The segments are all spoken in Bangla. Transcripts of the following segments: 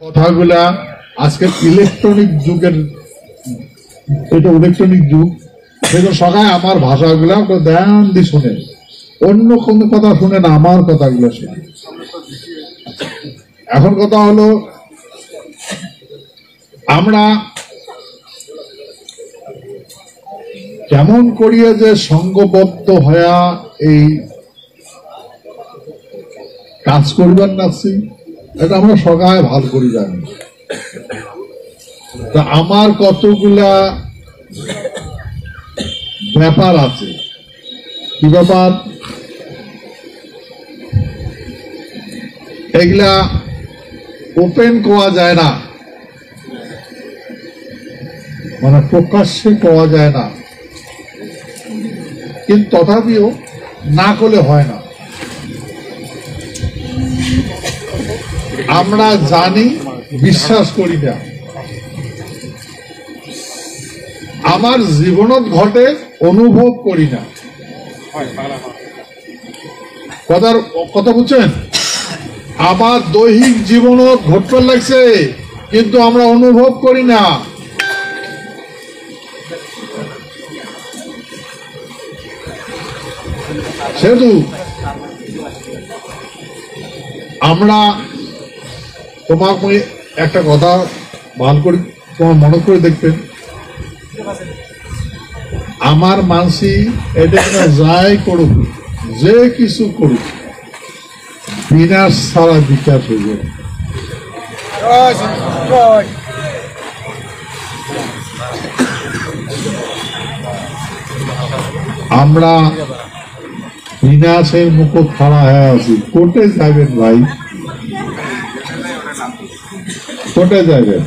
কথাগুলা আজকের ইলেকট্রনিক যুগের, এটা ইলেকট্রনিক যুগ, সেগুলো সবাই আমার ভাষাগুলা ধ্যান দিয়ে শোনেন, অন্য কোন কথা শুনে না, আমার কথাগুলো শুনে। এখন কথা হলো, আমরা কেমন করিয়া যে সংঘবদ্ধ হইয়া এই কাজ করিবার নাচ্ছি, এটা আমরা সবাই ভালো করে জানি। তা আমার কতগুলা ব্যাপার আছে। কি ব্যাপার? এগুলা ওপেন করা যায় না, মানে প্রকাশ্যে করা যায় না, কিন্তু তথাপিও না করলে হয় না। আমরা জানি, বিশ্বাস করি না, আমার জীবনত ঘটে, অনুভব করি না। কথা বুঝছেন? আমার দৈহিক জীবনত ঘটতে লাগছে, কিন্তু আমরা অনুভব করি না। সেহেতু আমরা, তোমাকে একটা কথা ভালো করে তোমার মনে করে দেখবেন, আমার মানসি এটা কিনা যাই করুক, যে কিছু করুক, বিনাশ ছাড়া বিকাশ হইবে। আমরা বিনাশের মুখ খাড়া হয়ে আছি। কোর্টে যাবেন ভাই, কোর্টে যাবেন।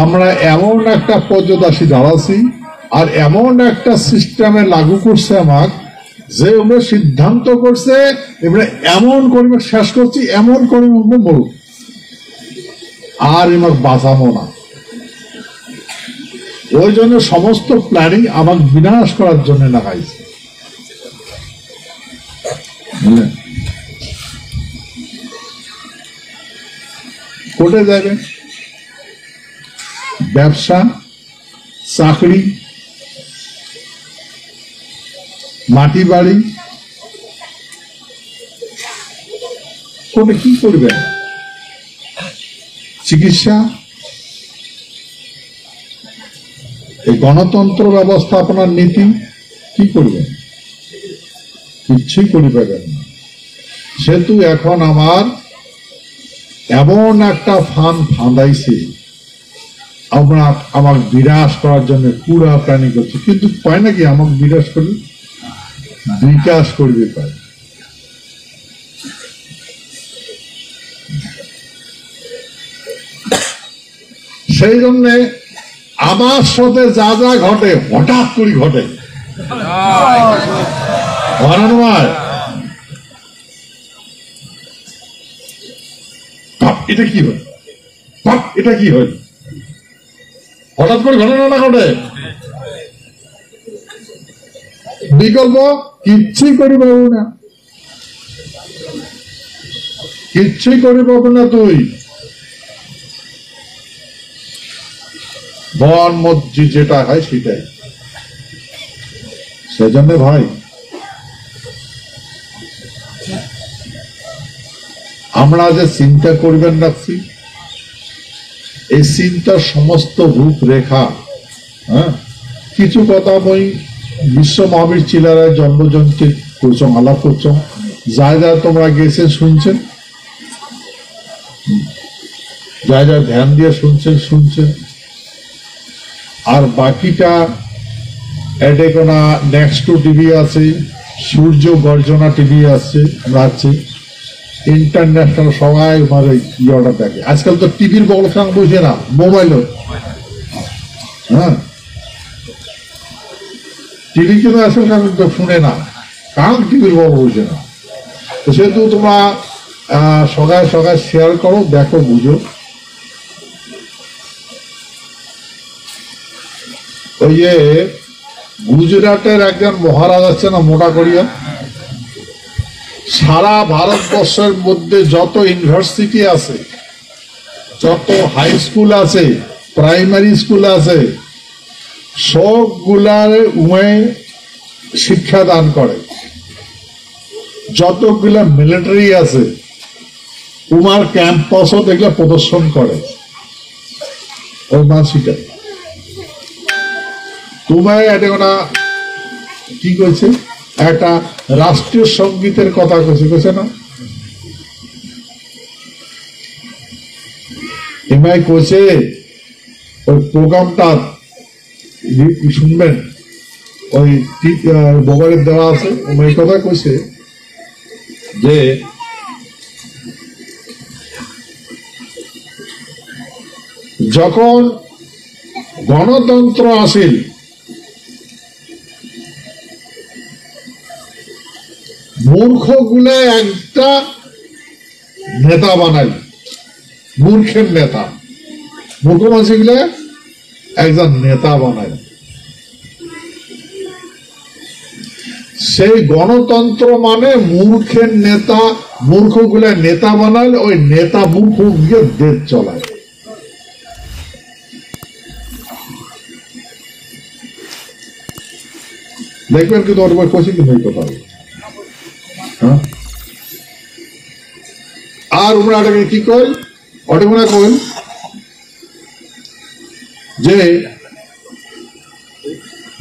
আমরা এমন একটা পর্যদাসী দাঁড়াচ্ছি, আর এমন একটা সিস্টেমে লাগু করছে আমার, যে আমরা সিদ্ধান্ত করছে এবারে এমন করিবে শেষ করছি, এমন করিবে বলুক, আর এবার বাঁচাবো না। ওই জন্য সমস্ত প্ল্যানিং আমাকে বিনাশ করার জন্য লাগাইছে। কোর্টে যাবে, ব্যবসা, চাকরি, মাটি বাড়ি, কোর্টে কি করবেন? চিকিৎসা, এই গণতন্ত্র ব্যবস্থাপনার নীতি কি করবেন? কিচ্ছুই করি পাবেন না। সেহেতু এখন আমার এমন একটা ফাঁদাইছে, আমরা আমাকে বিনাশ করার জন্য পুরা প্ল্যানিং করছে, কিন্তু পায় নাকি আমাকে বিনাশ করবে? বিকাশ করবে পায়। সেই জন্যে আমার সাথে যা যা ঘটে, হঠাৎ করে ঘটে, এটা কি হয়, এটা কি হয়, হঠাৎ করে ঘটনা ঘটে। বিকল্প কিচ্ছুই করি পাবো না, কিচ্ছুই করি পাবো না। তুই বন মজ্জি যেটা হয় সেটাই। সেজন্য ভাই, আমরা যে চিন্তা করবেন রাখছি, এই চিন্তার সমস্ত রূপরেখা, হ্যাঁ, কিছু কথা মই বিশ্ব মহাবীর চিলারায় জন্মজয়ন্তী করছ, আলাপ করছ, যা যা তোমরা গেছে শুনছেন, যা যা ধ্যান দিয়ে শুনছেন। আর বাকিটা এডেকোনা নেক্সট টু টিভি আছে, সূর্য গর্জনা টিভি আছে, আমরা আছি ইন্টারন্যাশনাল, সবাই মানে ইয়েটা দেখে। আজকাল তো টিভির বড় খান বসে না, মোবাইলও, হ্যাঁ, টিভি কিন্তু আসলে তো শুনে না, কারণ টিভির বড় বসে না। তো সেহেতু তোমরা সবাই শেয়ার করো, দেখো, বুঝো। ওই যে গুজরাটের একজন মহারাজ আছে না মোটা করিয়া, সারা ভারতবর্ষের মধ্যে যত ইউনিভার্সিটি আছে, যত হাই স্কুল আছে, প্রাইমারি স্কুল আছে, সবগুলার শিক্ষা দান করে। যতগুলা মিলিটারি আছে উমার ক্যাম্পাসও দেখলে প্রদর্শন করে ওই মানসিটা। তোমায় এটা কি কইছে, একটা রাষ্ট্রীয় সঙ্গীতের কথা কইছে না, এমআই কইছে ওই প্রোগ্রামটা শুনবেন, ওই মোবাইলে দেওয়া আছে। ওই কথা কইছে যে যখন গণতন্ত্র আসিল মূর্খগুলো একটা নেতা বানাই, মূর্খের নেতা, মূর্খ মানুষগুলো একজন নেতা বানায়। সেই গণতন্ত্র মানে মূর্খের নেতা, মূর্খগুলো নেতা বানায়, ওই নেতা মূর্খ গিয়ে দেশ চলায়। দেখবেন কিন্তু ওর বই কষি কিন্তু কথা হবে। আর ওরা কি কই, ওটা কই যে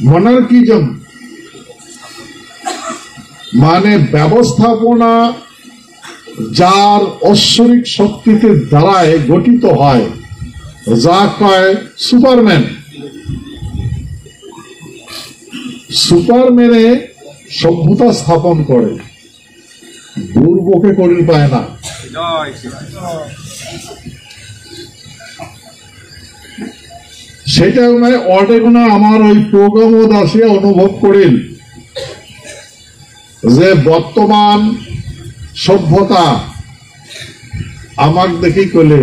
মনার্কিজম মানে ব্যবস্থাপনা যার ঐশ্বরিক শক্তিতে দ্বারায় গঠিত হয়, যা কয় সুপারম্যান। সুপারম্যানে সভ্যতা স্থাপন করে, দুর্ভোগে করিল পায় না। সেটা মানে অটেগুনা আমার ওই প্রোগ্রামও আসিয়া অনুভব করিল যে বর্তমান সভ্যতা আমার দেখেই কইলে,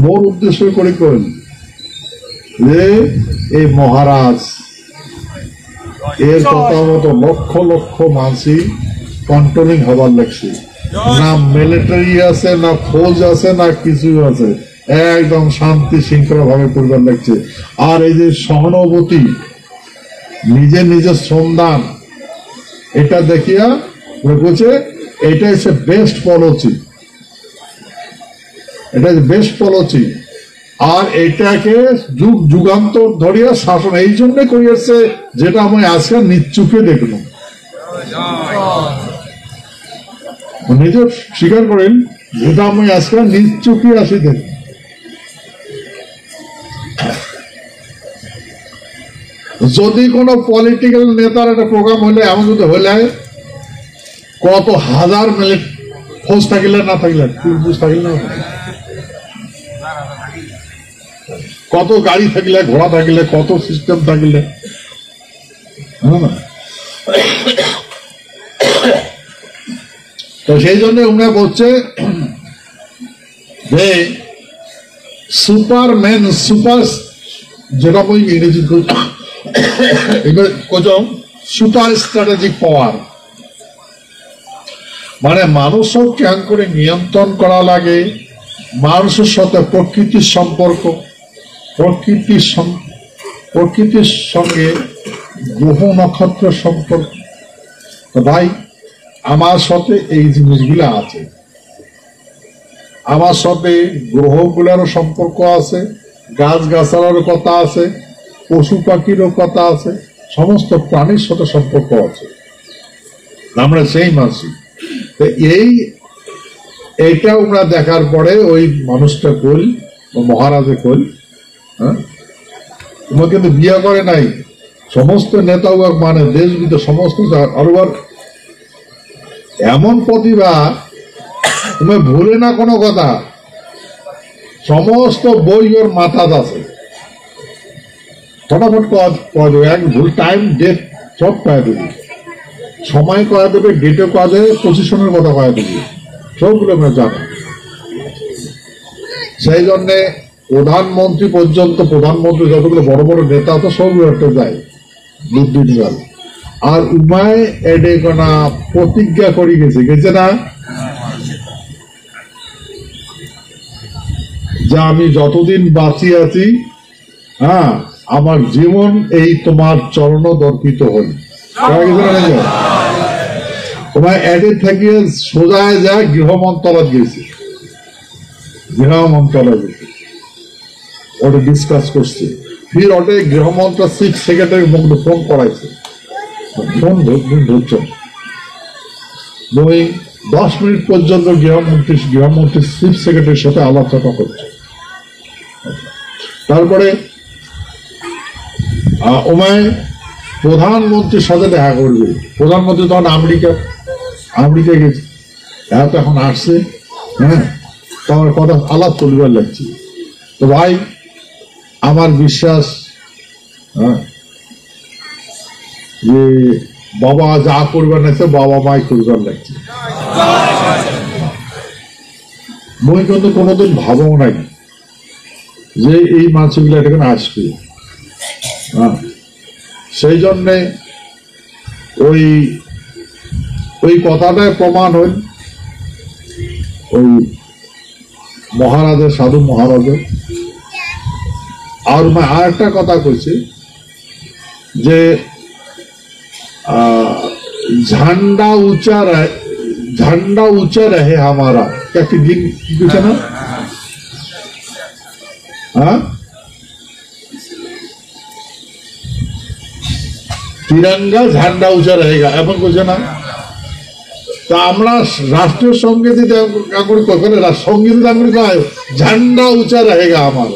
মোর উদ্দেশ্য করে কইল যে এই মহারাজ এর কথা মতো লক্ষ লক্ষ মানসি কন্ট্রোলিং হবার লাগছে, না মিলিটারি আছে, না ফৌজ আছে, না কিছু আছে, একদম শান্তি শৃঙ্খলা ভাবে করবার লাগছে। আর এই যে সহানুভূতি, নিজে নিজে শ্রমদান, এটা দেখিয়া বলছে এটা হচ্ছে বেস্ট পলিসি, এটা বেস্ট পলিসি। আর এটাকে যুগ যুগান্তর ধরিয়া শাসন এই জন্য করিয়াছে, যেটা আমি আজকে নিচ্চুকে দেখলাম, নিজে স্বীকার করেন, যেটা আমি আজকে নিচ্চুকে আসি দেখ। যদি কোন পলিটিক্যাল নেতার একটা প্রোগ্রাম হইলে, এমন যদি হইলে কত হাজার মিনিট ফৌজ থাকিলে না থাকিলে, পুলিশ থাকিলে না, কত গাড়ি থাকিলে, ঘোড়া থাকিলে, কত সিস্টেম থাকিলে, তো সেই জন্য উনি বলছে যে সুপারম্যান, সুপার যেটা বই ইংরেজি এবার কোথাও সুপার স্ট্র্যাটেজিক পাওয়ার, মানে মানুষও কেন করে নিয়ন্ত্রণ করা লাগে, মানুষের সাথে প্রকৃতির সম্পর্ক, প্রকৃতির সঙ্গে গ্রহ নক্ষত্রের সম্পর্ক। ভাই আমার সাথে এই জিনিসগুলো আছে, আমার সাথে গ্রহগুলোরও সম্পর্ক আছে, গাছ গাছালারও কথা আছে, পশু পাখিরও কথা আছে, সমস্ত প্রাণীর সাথে সম্পর্ক আছে, আমরা সেই মানসি। এইটা আমরা দেখার পরে ওই মানুষটা কল, মহারাজে কল, হ্যাঁ তোমার কিন্তু বিয়ে করে নাই, সমস্ত নেতা মানে দেশ বিদেশ সমস্ত, আর এমন প্রতিভা তুমি ভুলে না কোনো কথা, সমস্ত বই ওর মাথাত আছে, ফটাফট কয়া দেবে, এক ভুল টাইম ডেট সব কয়া দেবে, সময় কয়া দেবে, ডেটে কয়া দেবে, পজিশনের কথা কয়া দেবে, সবগুলো আমরা জানি। সেই জন্যে প্রধানমন্ত্রী পর্যন্ত, প্রধানমন্ত্রী যতগুলো বড় বড় নেতা আছে সবগুলো একটা যায়, দুদিনকাল আর উমায় এডে কোনা প্রতিজ্ঞা করে গেছে না যে আমি যতদিন বাঁচি আছি হ্যাঁ আমার জীবন এই তোমার চরণ দর্পিত হল তোমার এডে থেকে সোজায় যায় গৃহ মন্ত্রণালয় গেছে গৃহ মন্ত্রণালয় গেছে ওটা ডিসকাস করছে ফির ওটা গৃহমন্ত্রী চিফ সেক্রেটারি মুখে ফোন করাইছে ফোন ধরছেন 10 মিনিট পর্যন্ত গৃহমন্ত্রী চিফ সেক্রেটারির সাথে আলোচনা করছে তারপরে ওমায় প্রধানমন্ত্রীর সাথে দেখা করবে প্রধানমন্ত্রী তখন আমেরিকা গেছে এরা তো এখন আসছে হ্যাঁ তোমার কথা আলাপ চলবার লাগছে তো ভাই আমার বিশ্বাস যে বাবা যা করবার লাগছে বাবা মাই করবার লাগছে মই কিন্তু কোনোদিন ভাবও নাই যে এই মানুষগুলো এখানে আসবে সেই জন্যে ওই কথাটাই প্রমাণ হইল ওই মহারাজের সাধু মহারাজের और मैं आरेकटा कथा कइছি যে झंडा ऊंचा रहे हमारा क्या दिन कुछ ना हाँ तिरंगा झंडा ऊंचा रहेगा एवं कुछ ना তা আমরা রাষ্ট্রীয় সঙ্গীত সঙ্গীত झंडा ऊंचा रहेगा हमारा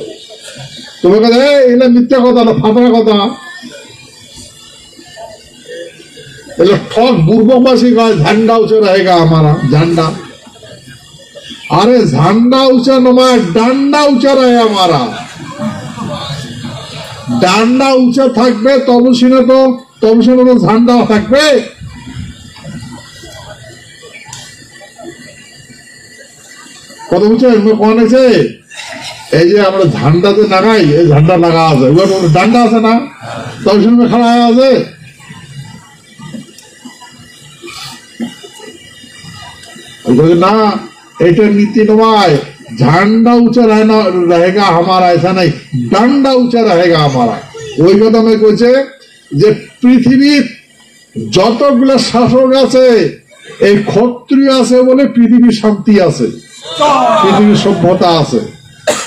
तुम्हें कहते एला मिथ्या कथा ना फाटा कथा ठग बुर्बकवासी का झंडा ऊंचा रहेगा हमारा झंडा अरे झंडा ऊंचा नमाय डांडा ऊंचा रहे हमारा डांडा ऊंचा থাকবে তবসিনে তো झंडा থাকবে কত উঁচা কোন আছে এই যে আমরা ঝান্ডাতে লাগাই এই ঝান্ডা লাগা আছে ডান্ডা আছে না তখন খাড়া আছে না এটা নীতি নয় झंडा ऊंचा रहेगा हमारा ऐसा नहीं डांडा ऊंचा रहेगा हमारा ওই কথা আমি কইছে যে পৃথিবীর যতগুলো শাসক আছে এই ক্ষত্রিয় আছে বলে পৃথিবীর শান্তি আছে পৃথিবীর সভ্যতা আছে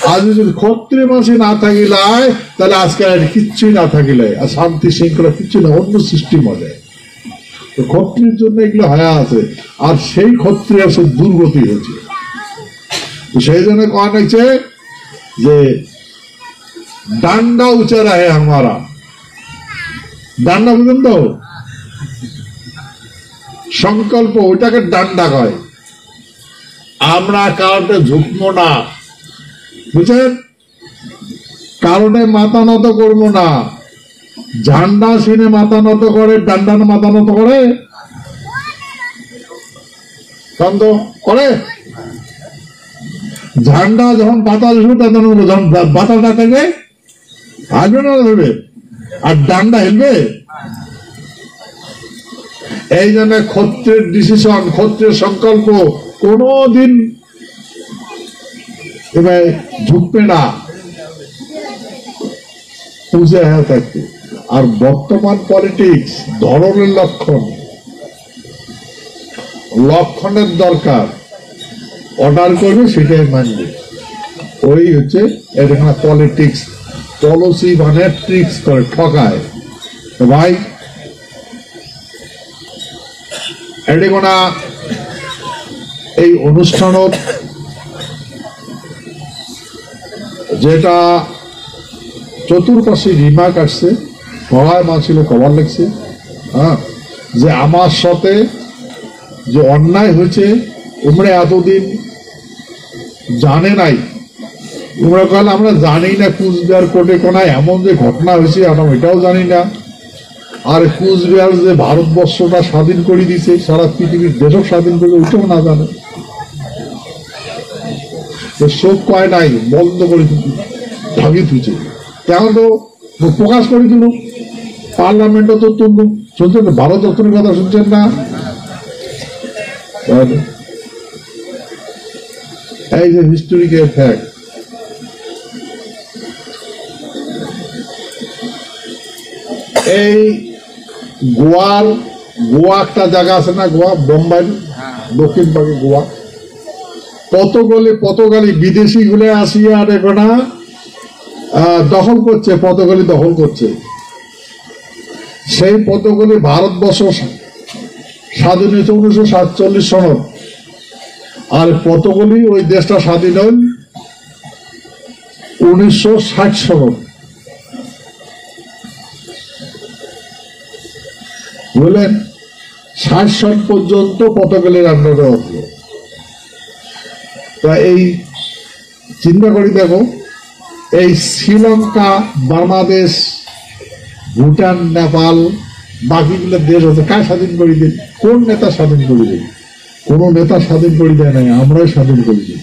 আজ যদি ক্ষত্রিয় মানুষ না থাকিলাই তাহলে আজকাল কিচ্ছুই না থাকিলে আর শান্তি শৃঙ্খলা কিচ্ছু না অন্য সিস্টেম হবে ক্ষত্রিয়ের জন্য এগুলো হয়ে আছে আর সেই ক্ষত্রিয় সে দুর্গতি হয়েছে সেই জন্য কয়া হয়েছে যে ডান্ডা উঁচা রাহে আমারা ডান্ডা বুঝলেন তো সংকল্প ওইটাকে ডান্ডা কয় আমরা কারণে ঝুঁকবো না বুঝছেন কারণে মাথা নত করবো না ঝান্ডা শুনে মাথা নত করে ডান্ডা মাথা নত করে করে ঝান্ডা যখন বাতাস যখন বাতাসটা থাকবে হাসবে না ধরবে আর ডান্ডা হেলবে এই জন্য ক্ষত্রের ডিসিশন ক্ষত্রের সংকল্প কোনদিন এবার ঝুঁকবে না বুঝে হয়ে থাকবে আর বর্তমান পলিটিক্স ধরনের লক্ষণের দরকার অর্ডার করবে সেটাই মানবে ওই হচ্ছে এটা পলিটিক্স পলিসি মানে ট্রিক্স করে ঠকায় তো ভাই এডিকোনা এই অনুষ্ঠানত যেটা চতুর্পাশে রিমার্ক আসছে সবাই মাছিল কবার লাগছে হ্যাঁ যে আমার সাথে যে অন্যায় হয়েছে উমরা এতদিন জানে নাই উমরা কাল আমরা জানি না কুচবিহার কোটে কোনায় এমন যে ঘটনা হয়েছে আমরা এটাও জানি না আর কুচবিহার যে ভারতবর্ষটা স্বাধীন করে দিছে সারা পৃথিবীর দেশও স্বাধীন করে ওইটাও না জানে শোক কয় নাই বন্ধ করে ঢাকি তুইছে তেমন তো প্রকাশ করে দিল পার্লামেন্টও তো তুলুম, শুনছেন ভারত রত্নের কথা শুনছেন না? এই যে হিস্টোরিক্যাল ফ্যাক্ট, এই গোয়া একটা জায়গা আছে না, গোয়া বোম্বাই দক্ষিণ ভাগে গোয়া, পর্তুগালি বিদেশি গুলো আসিয়া আর এখন দখল করছে, পর্তুগালি দখল করছে। সেই পর্তুগালি ভারতবর্ষ স্বাধীন হয়েছে 1947 সনত, আর পর্তুগালি ওই দেশটা স্বাধীন হল 1960 সনত, বুঝলেন? 60 সন পর্যন্ত পর্তুগালের আন্ডারে হতো। তা এই চিন্তা করি দেখো, এই শ্রীলঙ্কা, বাংলাদেশ, ভুটান, নেপাল, বাকিগুলো দেশ হচ্ছে কার স্বাধীন করে দিন? কোন নেতা স্বাধীন করে দিন? কোন নেতা স্বাধীন করে দেয় নাই, আমরাই স্বাধীন করে দিই।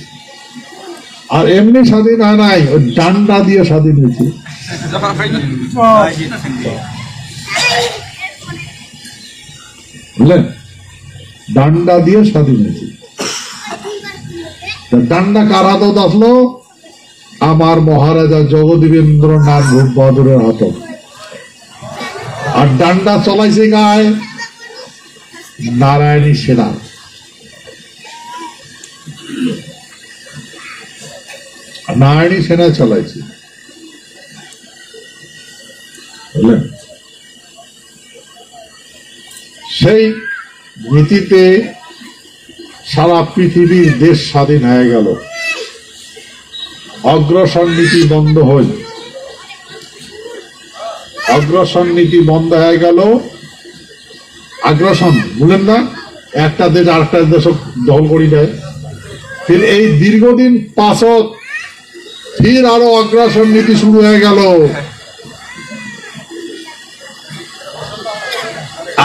আর এমনি স্বাধীন হয় নাই, ওই ডান্ডা দিয়ে স্বাধীন হয়েছে। বুঝলেন? ডান্ডা দিয়ে স্বাধীন হয়েছে। ডান্ডা কার হাতত আসলো? আমার মহারাজা জগদীবেন্দ্রনাথ ভূপ বাহাদুরের হাত। আর ডান্ডা চলাইছে গায়ে নারায়ণী সেনা। নারায়ণী সেনা চালাইছে, বুঝলেন? সেই নীতিতে সারা পৃথিবীর দেশ স্বাধীন হয়ে গেল। অগ্রসর নীতি বন্ধ হল, অগ্রসর নীতি বন্ধ হয়ে গেল। আগ্রাসন বুঝলেন না, একটা দেশ আরেকটা দেশ দখল করে দেয়। ফির এই দীর্ঘদিন পাছত ফির আরো অগ্রাসন নীতি শুরু হয়ে গেল।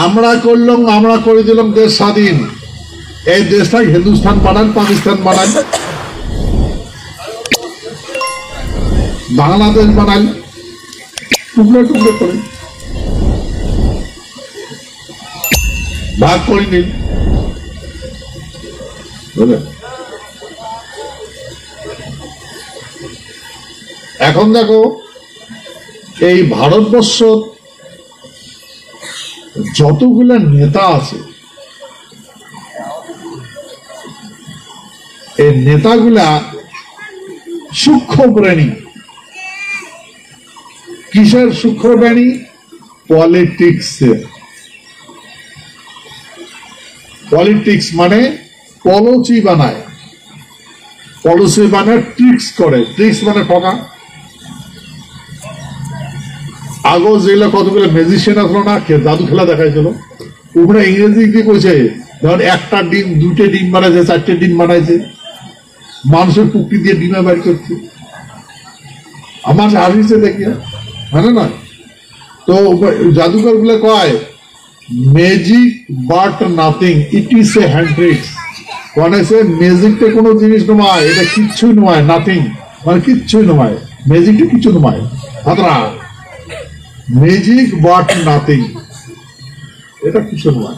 আমরা করলাম, আমরা করে দিলাম দেশ স্বাধীন। এই দেশটাকে হিন্দুস্তান বানান, পাকিস্তান বানান, বাংলাদেশ বানান, টুকরো টুকরো করে ভাগ করে নিন। এখন দেখো, এই ভারতবর্ষ যতগুলা নেতা আছে, এই নেতাগুলা সূক্ষ্ম প্রাণী। কিসের সূক্ষ্ম প্রাণী? পলিটিক্সের। পলিটিক্স মানে পলিসি বানায়, পলিসি বানায়, ট্রিক্স করে। ট্রিক্স মানে ঠকা। আগো যেগুলো কতগুলো ম্যাজিশিয়ান আসলো না, জাদু খেলা দেখাইছিল, ওগুলো ইংরেজি কি কইছে, ধর একটা ডিম, 2টে ডিম বানাইছে, 4টে ডিম বানাইছে, মানুষের পুকুরি দিয়ে ডিমে বাইর করছে। আমার হাসিছে দেখিয়া, মানে না? তো জাদুকর গুলো কয় magic but nothing, it is a hand tricks. মানে সে ম্যাজিকটা কোনো জিনিস নয়, এটা কিচ্ছুই নয়। নাথিং মানে কিচ্ছুই নয়, ম্যাজিকটা কিছু নয়। হাতরা ম্যাজিক বাট নাথিং, এটা কিছু নয়।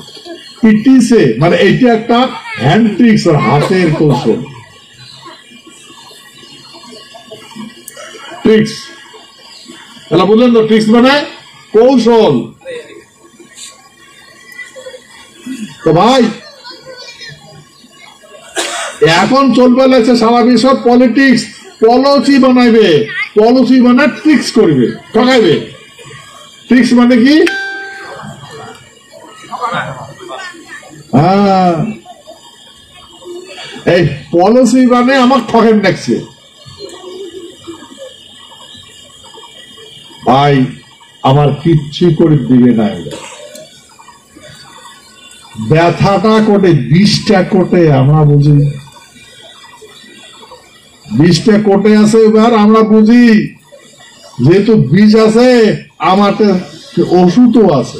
ইট ইজ এ মানে এইটা একটা হ্যান্ড ট্রিক্স, আর হাতের কৌশল। ট্রিক্স তাহলে বুঝলেন তো, ট্রিক্স মানে কৌশল। তো ভাই এখন চলবে লাগছে সারা বিশ্ব পলিটিক্স। পলিসি বানাইবে, পলিসি বানায় ট্রিক্স করবে, ঠকাইবে। ট্রিক্স মানে কি? হ্যাঁ, এই পলিসি মানে আমার ঠকেন দেখছে। ভাই আমার কিচ্ছু করে দিবে না, ব্যথাটা কোটে, 20টা কোটে। আমরা বুঝি 20টা কোটে আছে, এবার আমরা বুঝি যেহেতু বীজ আছে, আমার ওষুধও আছে।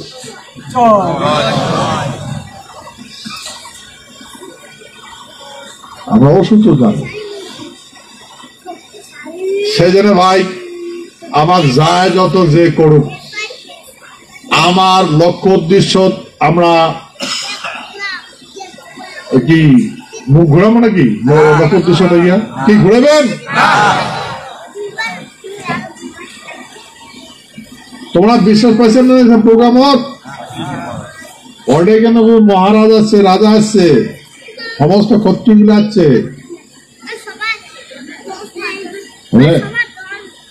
আমরা ওষুধও জানি। সেজন্য ভাই আমার যায় যত যে করুক, আমার লক্ষ্য উদ্দেশ্য আমরা কি মুখ ঘোরাবো নাকি? লক্ষ্য উদ্দেশ্যটা গিয়া কি ঘুরাবেন? তোমরা বিশ্বাস পাইছেন না প্রোগ্রামত? ওটা কেন মহারাজ আসছে, রাজা আসছে, সমস্ত ক্ষত্রিয়গুলো আসছে,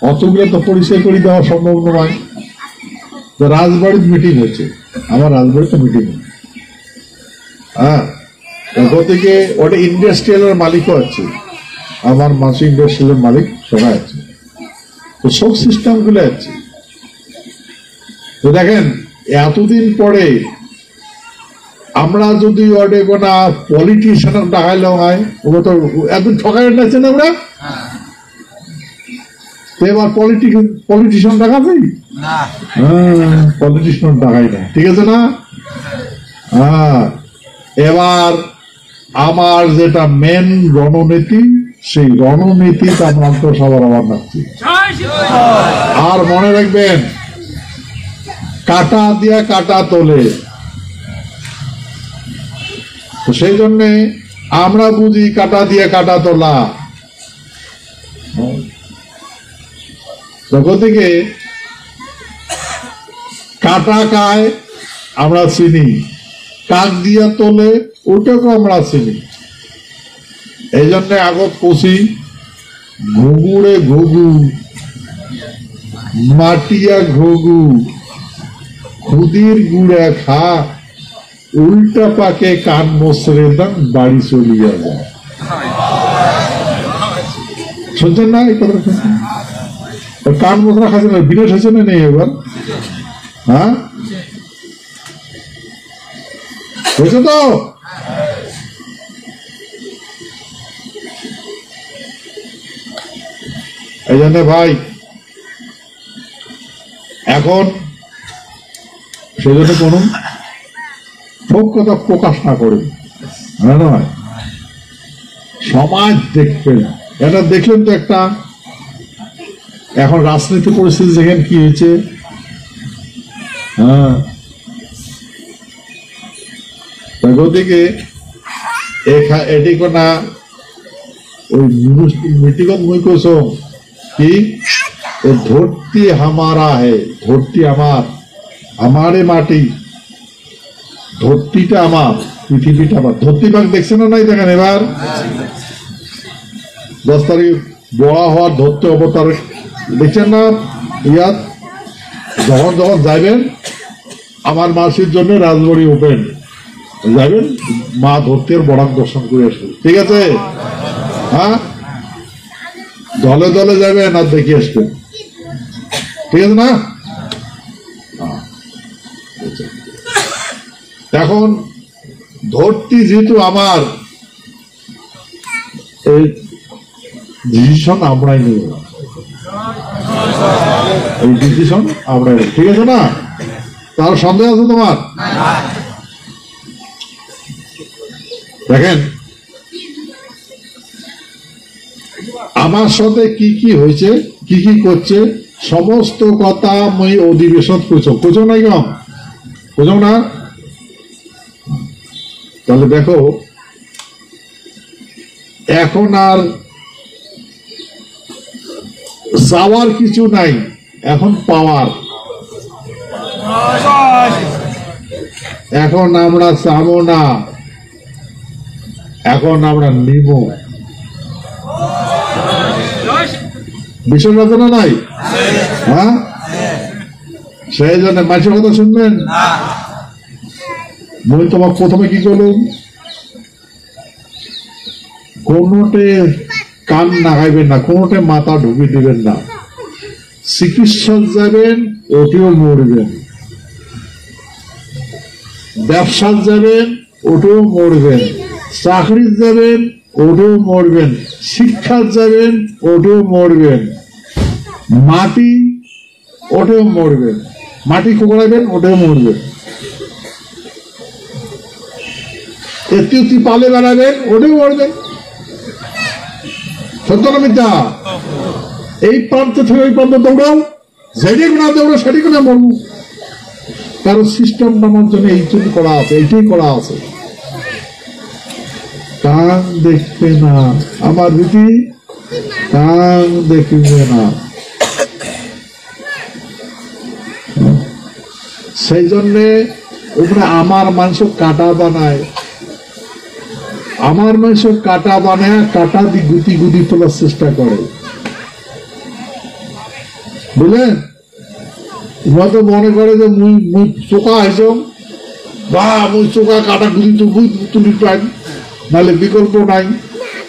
অতগুলো তো পরিচয় করে দেওয়া সম্ভব নয়। রাজবাড়ির মিটিং হচ্ছে, আমার রাজবাড়িতে মিটিং হচ্ছে। হ্যাঁ, থেকে ওটা ইন্ডাস্ট্রিয়ালের মালিকও আছে, আমার মাসি ইন্ডাস্ট্রিয়ালের মালিক সবাই আছে, তো সব সিস্টেম গুলো আছে। তো দেখেন এতদিন পরে আমরা যদি ওটা কোন পলিটিশিয়ান ডাকাইলেও হয়, ওগুলো তো এত ঠকাই ডাকছে না ওরা, এবার পলিটিশিয়ান ডাকাবে? হ্যাঁ, পলিটিশিয়ান ডাকাই না, ঠিক আছে না? হ্যাঁ, এবার আমার যেটা মেন রণনীতি, সেই রণনীতিতে আমরা তো সবার আবার রাখছি। আর মনে রাখবেন, কাটা দিয়া কাটা তোলে, সেই জন্য আমরা বুঝি কাটা দিয়ে কাটা তোলা। থেকে কাটা খায় আমরা চিনি, কাক দিয়া তোলে ওটাকেও আমরা চিনি। এই জন্য আগত কষি ঘুঘুরে ঘুঘু, মাটিয়া ঘুঘু, খুদির গুড়া খা, উল্টা পাকে কান মশরে দাম বাড়ি চলিয়া যায়। শুনছেন না এই কথা? কান মশরা খাচ্ছে না, বিরাট হয়েছে না নেই এবার? হ্যাঁ, হয়েছে তো? এই জন্য ভাই এখন সেই জন্য কোন সব কথা প্রকাশ না করেন, নয় সমাজ দেখবেন। এটা দেখলেন তো একটা, এখন রাজনীতি পরিস্থিতি দেখেন কি হয়েছে। হ্যাঁ, গতিকে এটি কোনা ওই মিটিং মুই কইছ কি ধরতি হামারা হে, ধরতি আমার, আমারে মাটি, ধরতিটা আমার, পৃথিবীটা আমার। ধরতি ভাগ দেখছেন না নাই? দেখেন এবার 10 তারিখ বড়া হওয়ার ধরতে অবতার দেখছেন না? ইয়াত যখন যখন যাইবেন আমার মাসির জন্য রাজবাড়ি ওপেন যাবেন, মা ধরতের বরাক দর্শন করে আসবেন, ঠিক আছে? হ্যাঁ, দলে দলে যাবেন আর দেখে আসবেন, ঠিক আছে না? এখন ধরতি যেহেতু আমার, এই ডিসিশন আমরাই নেব, এই ডিসিশন আমরাই নেব, ঠিক আছে না? তার সন্দেহ আছে তোমার? দেখেন আমার সাথে কি কি হয়েছে, কি কি করছে, সমস্ত কথা মই অধিবেশন খুঁজো নাই গম, খুঁজো না? তাহলে দেখো এখন আর চাওয়ার কিছু নাই, এখন পাওয়ার। এখন আমরা চাবো না, এখন আমরা নিব। বিষয় রচনা নাই? হ্যাঁ, সেই জন্য মানুষের কথা শুনবেন। মই তোমার প্রথমে কি করলাম, কোনোটে কান নাগাইবেন না, কোনোটে মাথা ঢুকিয়ে দিবেন না। চিকিৎসক যাবেন, ওটিও মরবেন। ব্যবসা যাবেন, ওটিও মরবেন। চাকরি যাবেন, ওটিও মরবেন। শিক্ষা যাবেন, ওটিও মরবেন। মাটি, ওটিও মরবেন। মাটি কোকড়াবেন, ওটিও মরবেন। একটি পালে বেড়াবেন, ওটিও মরবেন। সত্য না মিথ্যা? এই প্রান্ত থেকে ওই প্রান্ত দৌড়াও, যেটি না দৌড়ো সেটি করে মরবো। কারণ সিস্টেম নামার জন্য এই জন্য করা আছে, এইটাই করা আছে। কান দেখবে না আমার দিদি, কান দেখবে না। সেই জন্যে ওখানে আমার মাংস কাটা বানায়, আমার মাংস কাটা বানায়, কাটা দিয়ে গুটি গুটি তোলার চেষ্টা করে, বুঝলেন? ওরা তো মনে করে যে মুই চোখা হয়েছ বা মুই চোখা কাটা গুটি তুলি পাই, নাহলে বিকল্প নাই।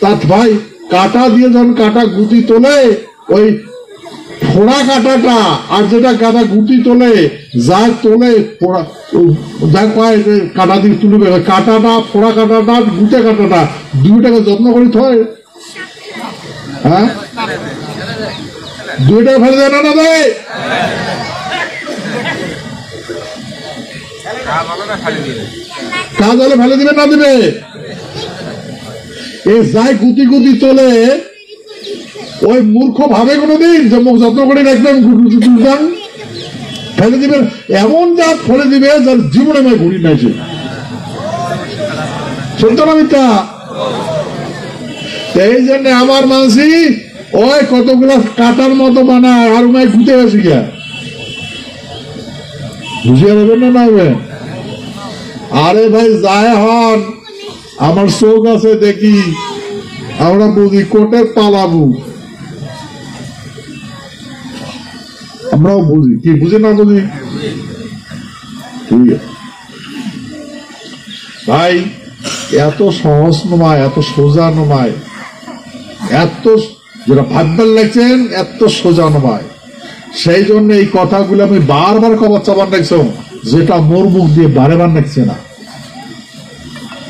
তার ভাই কাটা দিয়ে যখন কাটা গুটি তোলে, ওই ফোড়া কাটাটা আর যেটা কাটা গুটি তোলে, যা তোলে যা কয় কাটা দিয়ে তুলবে, কাটাটা ফোড়া কাটাটা গুটে কাটাটা দুইটাকে যত্ন করি থয়, হ্যাঁ দুইটাকে ফেলে দেয় না দেয়? কাজ হলে ফেলে দিবে না দিবে? এই যাই গুটি গুটি তোলে, ওই মূর্খ ভাবে কোনোদিন যে মুখ যত্ন করে রাখবেন, তুলবেন, ফেলে দিবেন? এমন জাত ফেলে দিবে যার জীবনে আমি ঘুরি নাইছে। শুনতো না মিথ্যা? এই জন্য আমার মানসি ওই কতগুলা কাটার মতো বানায়, আর উমায় ঘুরতে আসি গিয়া, বুঝিয়ে দেবেন না হবে? আরে ভাই যায় হন, আমার চোখ আছে দেখি, আমরা বুঝি কোটের পালাবো, আমরাও বুঝি, কি বুঝি না বুঝি? ঠিক আছে ভাই, এত সহজ নয়, এত সোজা নয়, এত যেটা ভাববার লাগছেন এত সোজা নয়। সেই জন্য এই কথাগুলো আমি বারবার কবার চাবার লাগছ, যেটা মোর মুখ দিয়ে বারেবার লাগছে না।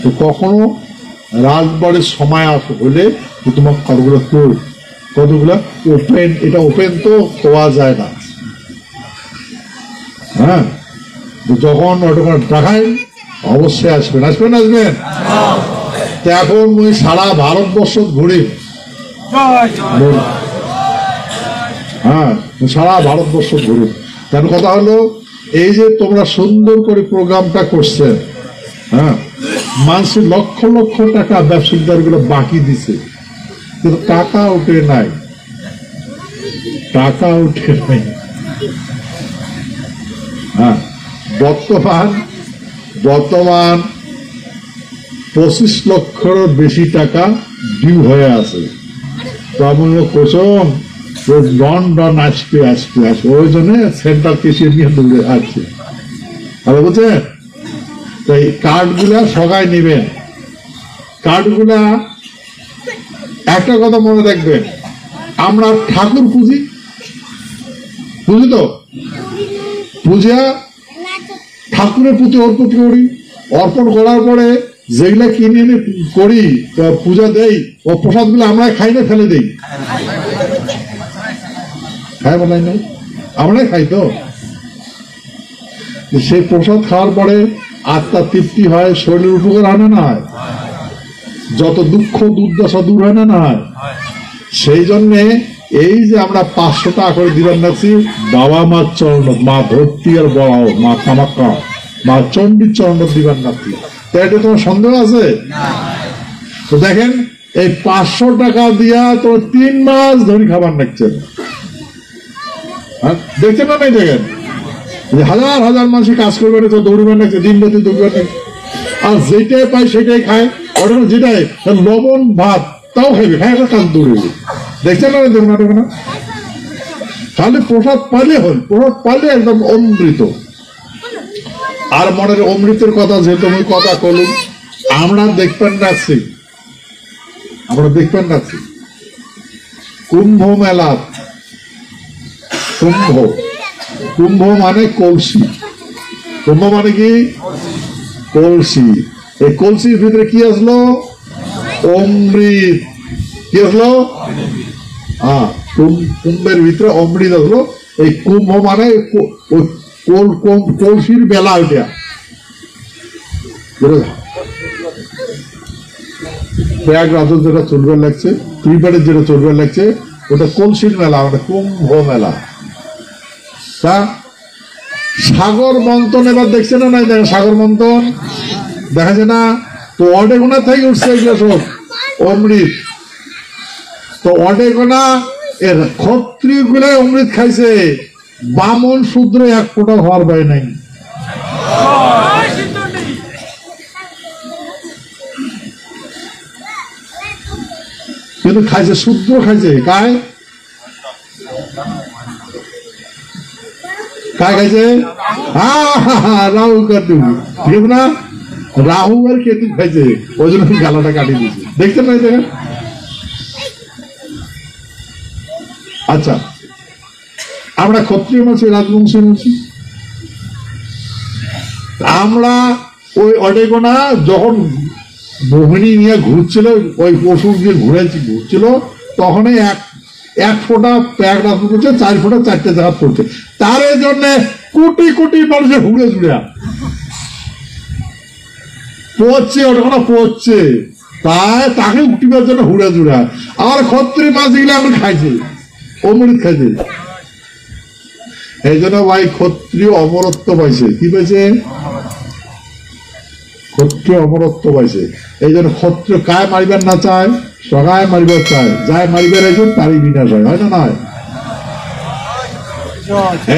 তো কখনো রাজবাড়ির সময় হলে তোমার কথাগুলো কতগুলো ওপেন, এটা ওপেন তো পাওয়া যায় না, হ্যাঁ? যখন ওটা দেখায় অবশ্যই আসবেন, আসবেন আসবেন। তো এখন ওই সারা ভারতবর্ষ ঘুরি, হ্যাঁ সারা ভারতবর্ষ ঘুরি। তার কথা হলো এই যে তোমরা সুন্দর করে প্রোগ্রামটা করছেন, হ্যাঁ মানুষের লক্ষ লক্ষ টাকা ব্যবসায়িকদার গুলো বাকি দিছে, কিন্তু টাকা উঠে নাই, টাকা উঠে নাই। হ্যাঁ বর্তমান 25 লক্ষেরও বেশি টাকা ডিউ হয়ে আছে। তো আমি কোচম লন্ডন আসবে আসবে আসবে, ওই জন্য সেন্ট্রাল কেসিয়ার নিয়ে দৌড়ে আসছে, ভালো বুঝছেন? তো এই কার্ডগুলা সবাই নেবেন। কার্ডগুলা একটা কথা মনে রাখবেন, আমরা ঠাকুর পুজি তো, পূজা ঠাকুরের প্রতি অর্পণ করি, অর্পণ করার পরে যেগুলা কিনে এনে করি পূজা দেই, ও প্রসাদ গুলো আমরা খাই না, ফেলে দেই, খাই বলাই নাই, আমরাই খাই। তো সেই প্রসাদ খাওয়ার পরে আত্মার তৃপ্তি হয়, শরীরের উপকার হয় না, না হয়? যত দুঃখ দুর্দশা দূর হয় না, না হয়? সেই জন্যে এই যে আমরা 500 টাকা করে দিবেন নাচ্ছি বাবা মার চরণ, মা ভর্তি আর বড়াও, মা কামাক্কা, মা চণ্ডীর চরণ দিবেন নাচ্ছি, তাই এটা তোমার সন্দেহ আছে? তো দেখেন এই 500 টাকা দিয়া তো 3 মাস ধরে খাবার নাচ্ছেন, দেখছেন না? নাই দেখেন হাজার হাজার মানুষ কাজ করবে, তো দৌড়বেন নাচ্ছে, দিন রাতে দৌড়বেন, আর যেটাই পায় সেটাই খায়, ওটা যেটাই লবণ ভাত তাও খাইবে, খাই একটা কাজ দৌড়বে, দেখছেন না? দেখুন না, তাহলে প্রসাদ পাইলে হল, প্রসাদ পাইলে একদম অমৃত। আর মনের অমৃতের কথা যেহেতু আমি কথা করলুম, আমরা দেখবেন নাচ্ছি, আমরা দেখবেন নাচ্ছি কুম্ভ মেলা, কুম্ভ মানে কলসি, কুম্ভ মানে কি? কলসি। এই কলসির ভিতরে কি আসলো? অমৃত। কি আসলো? হ্যাঁ, কুম্ভের ভিতরে অমৃত আসলো। এই কুম্ভ মানে কলসির বেলা, ওইটা প্রয়াগরাজ যেটা চলবে লাগছে, ত্রিপুরার যেটা চলবে লাগছে, ওটা কলসির মেলা, ওটা কুম্ভ মেলা। তা সাগর মন্থন এবার দেখছে না নাই? দেখেন সাগর মন্থন দেখা যায় না? তো অডেগোনা থেকে উঠছে এগুলো সব অমৃত। তো অডেগোনা এর ক্ষত্রিয় গুলো অমৃত খাইছে, বামন শূদ্র এক ফোঁটা হওয়ার ভয় নাই। কিন্তু খাইছে শূদ্র খাইছে। কায় কায় খাইছে? রাহু কেতু, ঠিক আছে না? রাহু আর কেতু খাইছে, ওই জন্য গালাটা কাটিয়ে দিয়েছে। দেখতে পাই দেখেন। আচ্ছা, আমরা ক্ষত্রিয় মাছি, রাজবংশী মাছি। আমরা ওই অডেগোনা যখন মোহিনী নিয়ে ঘুরছিল, ওই পশু দিয়ে ঘুরছিল, তখনই এক ফোঁটা প্যাক রাস্তা করছে, 4 ফোঁটা 4টে জাহাজ পড়ছে। তার জন্য কোটি কোটি মানুষের হুড়ে জুড়ে পড়ছে, অডেগোনা পড়ছে, তাকে উঠিবার জন্য হুড়ে জুড়ে। আর ক্ষত্রিয় মাছ গুলো আমরা খাইছে, অমৃত খাইছে। এই জন্য ভাই ক্ষত্রিয় অমরত্ব পাইছে। কি পাইছে? ক্ষত্রিয় অমরত্ব পাইছে। এই জন্য ক্ষত্রিয় কায় মারিবার না চায়, সগায় মারিবার চায়। যাই মারিবার একজন তারই বিনাশ হয়, হয় না নয়?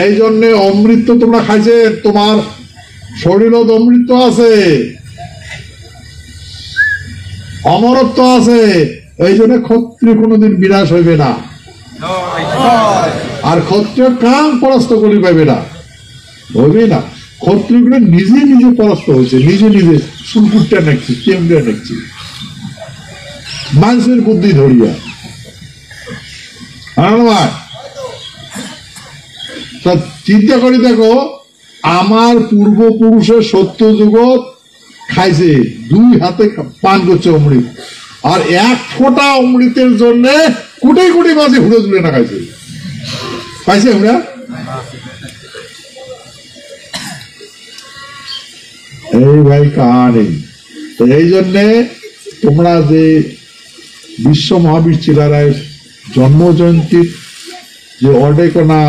এই জন্য অমৃত তোমরা খাইছে, তোমার শরীরও অমৃত আছে, অমরত্ব আছে। এই জন্য ক্ষত্রিয় কোনোদিন বিনাশ হইবে না। আর ক্ষত্রিয় কাম পরাস্ত করি পাইবে না, হইবে না। ক্ষত্রিয়গুলো নিজে নিজে পরাস্ত হয়েছে, নিজে নিজে সুলকুটটা নাকছি, চেমড়া নাকছি, মানুষের বুদ্ধি ধরিয়া। চিন্তা করি দেখো, আমার পূর্বপুরুষের সত্য জগৎ খাইছে, 2 হাতে পান করছে অমৃত, আর 1 ফোঁটা অমৃতের জন্য কোটি কোটি মাঝে ঘুরে তুলে না খাইছে। পাইছে আমরা? এই ভাই কাহানি। তো এই জন্যে তোমরা যে বিশ্ব মহাবীর চিলারায় জন্ম জয়ন্তীর যে অডেকোনা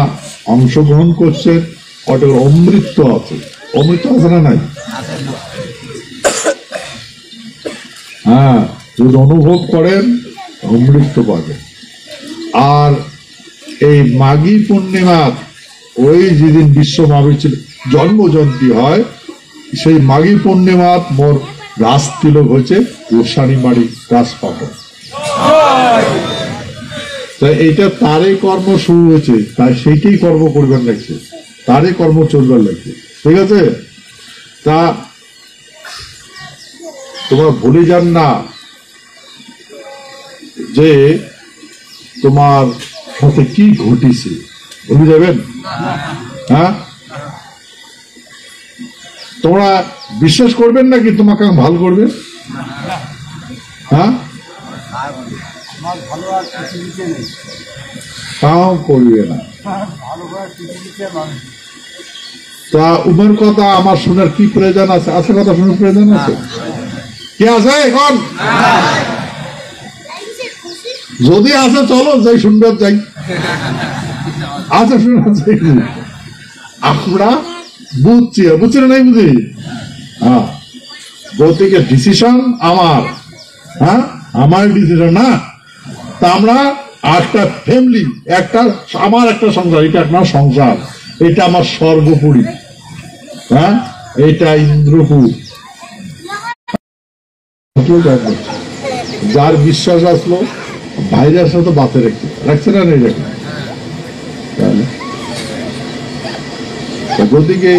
অংশগ্রহণ করছে, অডের অমৃত আছে। অমৃত আছে না নাই? হ্যাঁ, যদি অনুভব করেন অমৃত পাবেন। আর এই মাঘী পূর্ণিমা, ওই যেদিন বিশ্ব মহাবীর জন্ম জয়ন্তী হয়, সেই মাঘী পূর্ণিমাত মোর রাস তিলক হয়েছে গোসানি বাড়ি রাজপাপন। তাই এইটা তারই কর্ম শুরু হয়েছে, তাই সেইটাই কর্ম করবার লাগছে, তারই কর্ম চলবার লাগছে। ঠিক আছে? তা তোমরা ভুলে যান না যে তোমার সাথে কি ঘটেছে, ভুলে যাবেন? হ্যাঁ, তোমরা বিশ্বাস করবেন নাকি তোমাকে ভালো করবে? হ্যাঁ, তাও করবে না। তা উমের কথা আমার শোনার কি প্রয়োজন আছে? আছে কথা শোনার প্রয়োজন আছে? কি আছে এখন? যদি আছে চলো যাই, শুনবে যাই। আছে শোনা যাই, আমরা বুঝছি, বুঝছি না নাই বুঝি? হ্যাঁ, গতিকে ডিসিশন আমার, হ্যাঁ আমার ডিসিশন না। তা আমরা একটা ফ্যামিলি, আমার একটা সংসার, এটা আপনার সংসার, এটা আমার সর্বোপরি। হ্যাঁ, এটা ইন্দ্রপুর। যার বিশ্বাস আসলো ভাইরাস সাথে বাঁচে রাখছে না, নেই রাখে। গতিকে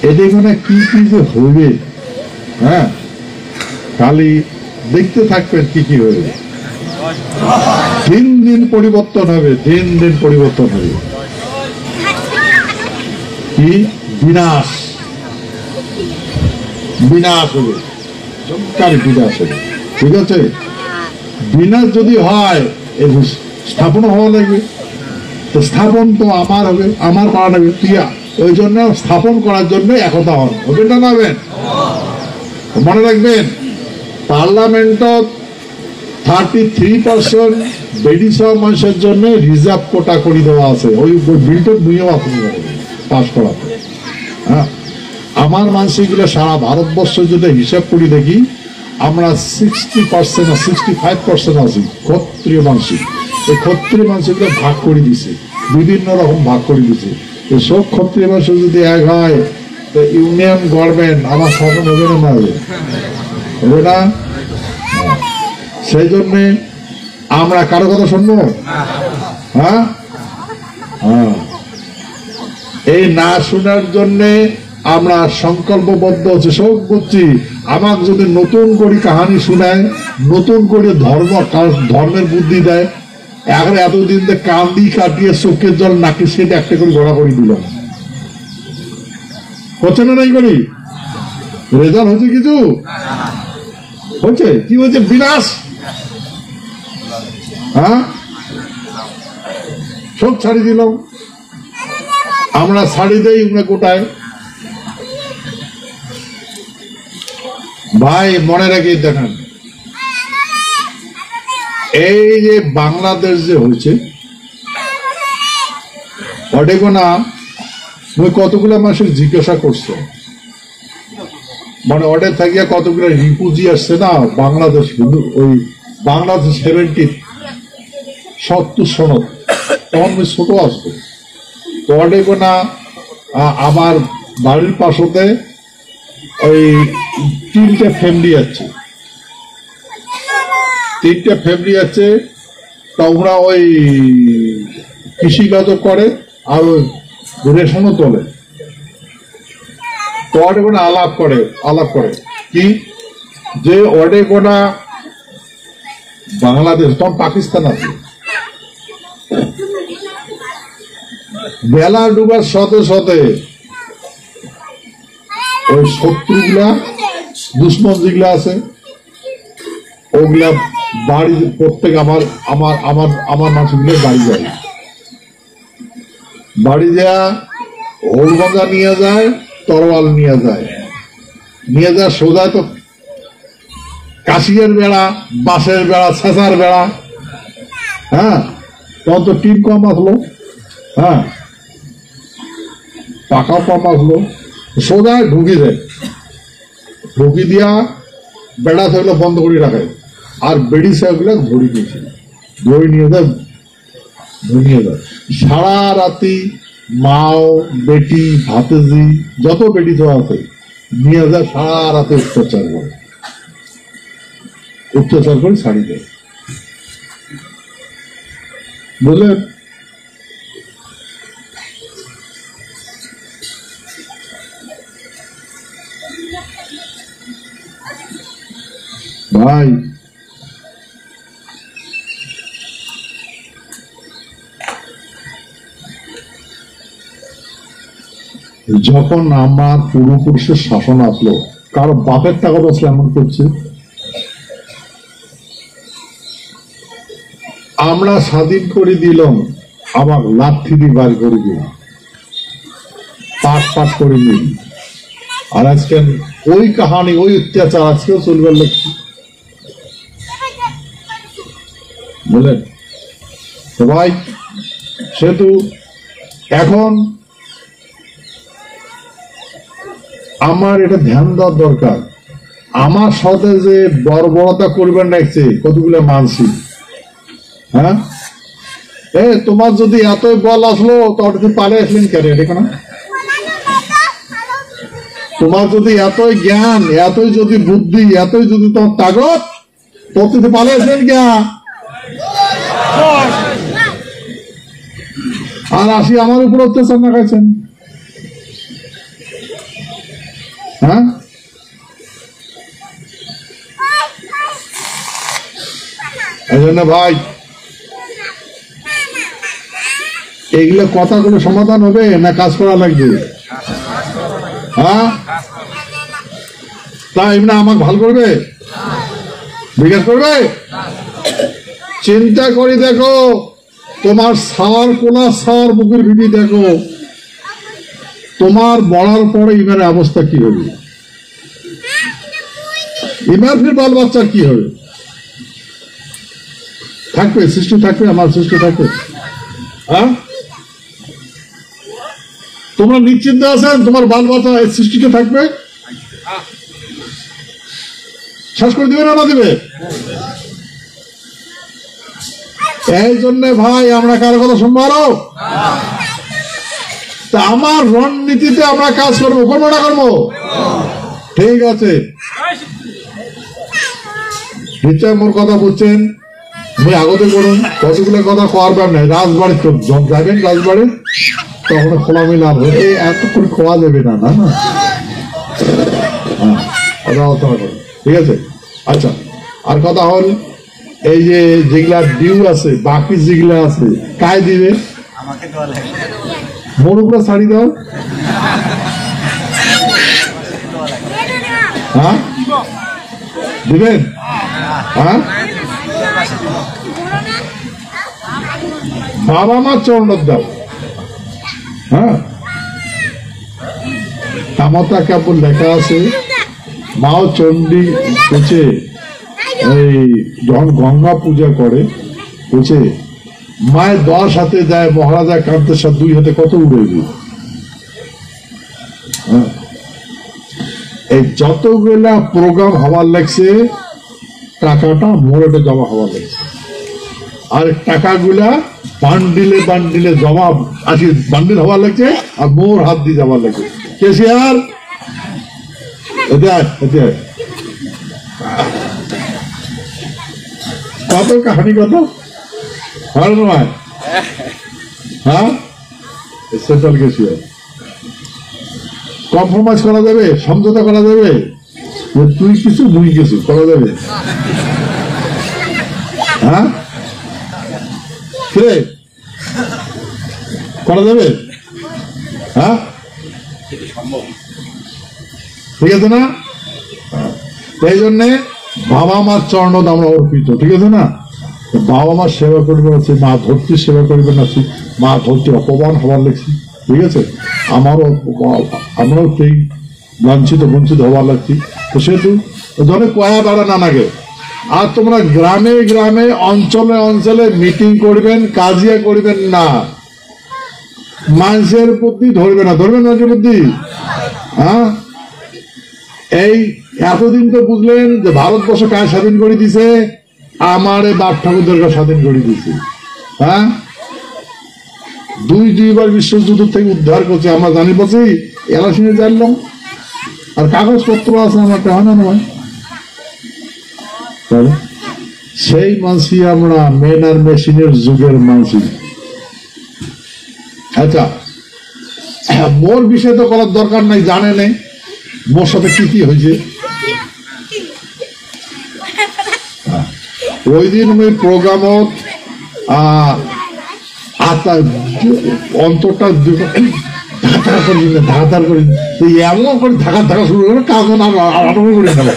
এখানে কি কি যে হইবে, হ্যাঁ খালি দেখতে থাকবেন কি কি হইবে। দিন দিন পরিবর্তন হবে, দিন দিন পরিবর্তন হবে। কি বিনাশ, বিনাশ হবে, চমৎকার বিনাশ হবে। ঠিক আছে? বিনাশ যদি হয়, স্থাপন হওয়া লাগবে। তো স্থাপন তো আমার হবে, আমার করা লাগবে। ওই জন্য স্থাপন করার জন্য একতা হন, হবে না? পাবেন। মনে রাখবেন, পার্লামেন্টত 33% বেডিসহ মানুষের জন্য রিজার্ভ কোটা করে দেওয়া আছে। ওই বিলটা নিয়েও আপনি পাস করাতে হ্যাঁ, আমার মানসিকগুলো সারা ভারতবর্ষ যদি হিসাব করি দেখি আমরা 60% আর 65% আছি ক্ষত্রিয় মানসিক। এই ক্ষত্রিয় মানসিকগুলো ভাগ করে দিছে, বিভিন্ন রকম ভাগ করে দিছে। এই সব ক্ষত্রিয় মানস যদি এক হয় তো ইউনিয়ন গভর্নমেন্ট আমার শাসন হবে না, না হবে না? সেই জন্যে আমরা কারো কথা শুনবো? হ্যাঁ, হ্যাঁ, এই না শোনার জন্যে আমরা সংকল্পবদ্ধ হচ্ছে, সব বুঝছি। আমাকে যদি নতুন করে কাহানি শোনায়, নতুন করে ধর্মের বুদ্ধি দেয়, এখন এতদিন কান্দি কাটিয়ে চোখের জল নাকি সেটা একটা করে গড়া করে দিলাম, হচ্ছে না? নাই করি রেজাল্ট হচ্ছে, কিছু হচ্ছে, কি হচ্ছে? বিনাশ। হ্যাঁ, সব ছাড়ি দিলাম আমরা, ছাড়ি দেই আমরা গোটায়। ভাই মনে রেখে দেখেন, এই যে বাংলাদেশ যে হয়েছে ওটাকে না কতগুলো মানুষের জিজ্ঞাসা করছে, মানে ওটা থাকিয়া কতগুলো রিফিউজি আসছে না বাংলাদেশ, ওই বাংলাদেশ 70 সনদ, তখন ছোট আসবে। তো ওটাকে না আমার বাড়ির পাশে ওই 3টে ফ্যামিলি আছে, 3টে ফ্যামিলি আছে। তোমরা ওই কৃষিকাজও করে আর ওই রেশনও তোলে। তো ওটা কোনো আলাপ করে কি যে ওটা কোনা বাংলাদেশ তখন পাকিস্তান আছে, বেলা ডুবার সাথে সাথে ওই শত্রুগুলা দুশ্মন যেগুলা আছে ওগুলা বাড়ি প্রত্যেক আমার আমার আমার আমার মানুষগুলো বাড়ি যায় হোলগঞ্জা নিয়ে যায়, তরোয়াল নিয়ে যায় সোজা তো কাশিয়ার বেড়া, বাঁশের বেড়া, ছেঁচার বেড়া। হ্যাঁ, তখন তো টিন কম আসলো, হ্যাঁ পাকা কম আসলো, সোজা ঢুকি দেয়, ঢুকি দিয়া বেড়া সেগুলো বন্ধ করে রাখে, আর বেড়ি সেগুলো ধরে দিয়েছে, ধরে নিয়ে যায় সারা রাতি। মাও বেটি ভাতেজি যত বেটি তো আছে নিয়ে যায়, সারা রাতে অত্যাচার করে ছাড়ি দেয়, বুঝলেন? ভাই যখন আমার পূর্বপুরুষের শাসন আসলো, কারো বাপের টাকা তো এমন করছে, আমরা স্বাধীন করে দিলাম, আমার লাঠি দিয়ে বার করে দিল, পাট করে দিল। আর আজকে ওই কাহানি, ওই অত্যাচার আজকেও চলবার লক্ষ্য, বলেন সবাই। সেহেতু এখন আমার এটা ধ্যান দেওয়ার দরকার, আমার সাথে যে বর্বরতা করবেন রাখছে কতগুলো মানসিক। হ্যাঁ, তোমার যদি এতই বল আসলো তোর যদি পালে আসলেন কেন? দেখো না, তোমার যদি এতই জ্ঞান, এতই যদি বুদ্ধি, এতই যদি তোমার তাগত, তোর যদি পালে আসলেন কে? আর আসি আমার উপর অত্যাচার না খাইছেন। হ্যাঁ, এই জন্য ভাই এগুলো কথাগুলো সমাধান হবে না কাজ করা লাগবে? হ্যাঁ, তাই না? আমাকে ভালো করবে, বিকাশ করবে। চিন্তা করে দেখো, তোমার সার কোলা সার বুকের ভিটি দেখো, তোমার বড়ার পরে ইমানের অবস্থা কি হবে? ইমানের বাল বাচ্চার কি হবে? থাকবে সৃষ্টি, থাকবে আমার সৃষ্টি থাকবে। হ্যাঁ, তোমরা নিশ্চিন্ত আছেন তোমার বাল বাচ্চা এই সৃষ্টিতে থাকবে? শেষ করে দিবে না দিবে? এই জন্য ভাই আমরা কারো কথা শুনবো আরো? তা আমার রণনীতিতে আমরা কাজ করবো, করবো না করবো? ঠিক আছে, নিশ্চয় মোর কথা বুঝছেন। তুমি আগতে করুন, কতগুলো কথা কোয়ার ব্যাপার নাই। রাজবাড়ি যখন যাবেন রাজবাড়ি তখন খোলামেলা হবে, এই এত করে খোলা যাবে না। না না, ঠিক আছে। আচ্ছা, আর কথা হল এই যে যেগুলা ডিউ আছে, বাকি যেগুলা আছে কায় দিবে? মোর উপরে ছাড়ি দাও। হ্যাঁ দিবেন? হ্যাঁ, বাবা মা চরণ দাও। হ্যাঁ, কামতা কাপড় লেখা আছে, মাও চণ্ডী বুঝে এই যখন গঙ্গা পূজা করে বুঝে মায়ের 10 হাতে দেয়, মহারাজা কান্তের সাথে 2 হাতে কত উড়ে দিই। এই যতগুলা প্রোগ্রাম হওয়ার লাগছে টাকাটা মোড়ে জমা হওয়ার লাগছে, আর টাকাগুলা বান্ডিলে বান্ডিলে জমা আসি বান্ডিল হওয়ার লাগছে, আর মোর হাত দিয়ে যাওয়ার লাগছে। কেসিয়ার কত কাহানি, কত ভালো নয়? হ্যাঁ, সেন্ট্রাল কেসিয়ার কম্প্রোমাইজ করা যাবে, সমঝোতা করা যাবে? তুই কিছু মুই কিছু করা যাবে? হ্যাঁ, করা যাবে? হ্যাঁ, ঠিক আছে না? এই জন্যে বাবা মার চরণ আমরা অর্পিত, ঠিক আছে না? বাবা মার সেবা করবেন আছে, মা ধরতির সেবা করবেন আছে, মা ধরতি অপমান হওয়ার লাগছি, ঠিক আছে? আমরাও সেই বঞ্চিত হওয়ার লাগছি। তো সেহেতু ধরে কয়া বেড়া না লাগে। আর তোমরা গ্রামে গ্রামে অঞ্চলে অঞ্চলে মিটিং করবেন, কাজিয়া করবেন না, মানুষের বুদ্ধি ধরবে না, ধরবেন মানুষের বুদ্ধি। হ্যাঁ, এই এতদিন তো বুঝলেন যে ভারতবর্ষ কায় স্বাধীন করে দিছে? আমারে বাপ ঠাকুরদেরকে স্বাধীন করে দিছে। হ্যাঁ, দুইবার বিশ্বযুদ্ধ থেকে উদ্ধার করছে, আমরা জানি বলছি, এলা শুনে জানলাম, আর কাগজপত্র আছে আমার কেমন নয়। সেই মানসি আমরা, মেন আর মেশিনের যুগের মানসি। আচ্ছা, মোর বিষয় তো করার দরকার নাই, জানে নেই মোর সাথে কি কি হয়েছে। ওই দিন ওই প্রোগ্রামত অন্তরটা ধাকাধার করি, এমন করে ধাকা শুরু করে কাগজ আটকে করে ফেলে।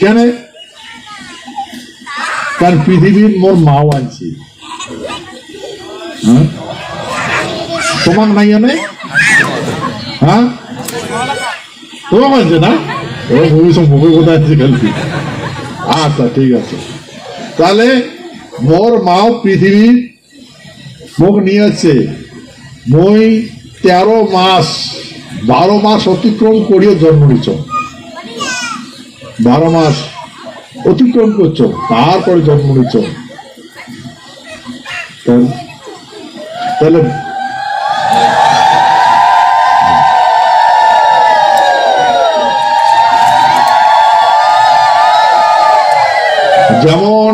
কেন? কারণ পৃথিবীর মোর মাও আনছি। তোমার নাই আনে? হ্যাঁ, তোমার মানছে না? ও ভবিষ্যৎ মুখে কোথায় আছে খেলছি। আচ্ছা, ঠিক আছে। তাহলে মোর মাও পৃথিবী মুখ নিয়েছে। মই 13 মাস 12 মাস অতিক্রম করিয়ে জন্ম নিছ, 12 মাস অতিক্রম করছ, তারপরে জন্ম নিছ। তাহলে যেমন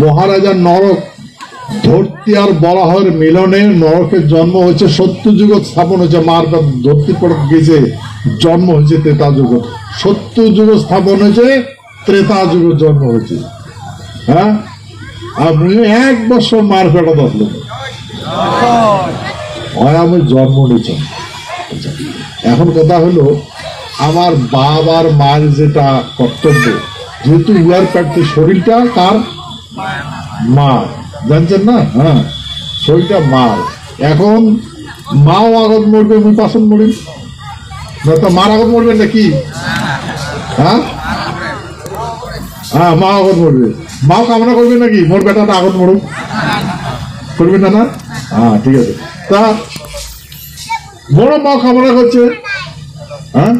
মহারাজা নরক ধরতি আর বরাহর মিলনে নরকের জন্ম হয়েছে, সত্যযুগ স্থাপন হয়েছে, মার ধরতি পর গেছে, জন্ম হয়েছে ত্রেতা যুগ, সত্যযুগ স্থাপন হয়েছে, ত্রেতা যুগ জন্ম হয়েছে। হ্যাঁ, আর মুই 1 বছর মার পেটা আসলো, আমি জন্ম নিয়েছি। এখন কথা হলো, আমার বাবার মার যেটা কর্তব্য, যেহেতু উয়ার পেটে শরীরটা কার? মা, জানছেন না? হ্যাঁ, শরীরটা মার। এখন মাও আগত মরবে, মুই পাশন মরি না, তো মার আগত মরবেন নাকি? হ্যাঁ, হ্যাঁ, মা আগত মরবে। মাও কামনা করবে নাকি মোর বেটাটা আগত মরুক? করবেন না? না, হ্যাঁ, ঠিক আছে। তা বড় মা কামনা করছে, হ্যাঁ,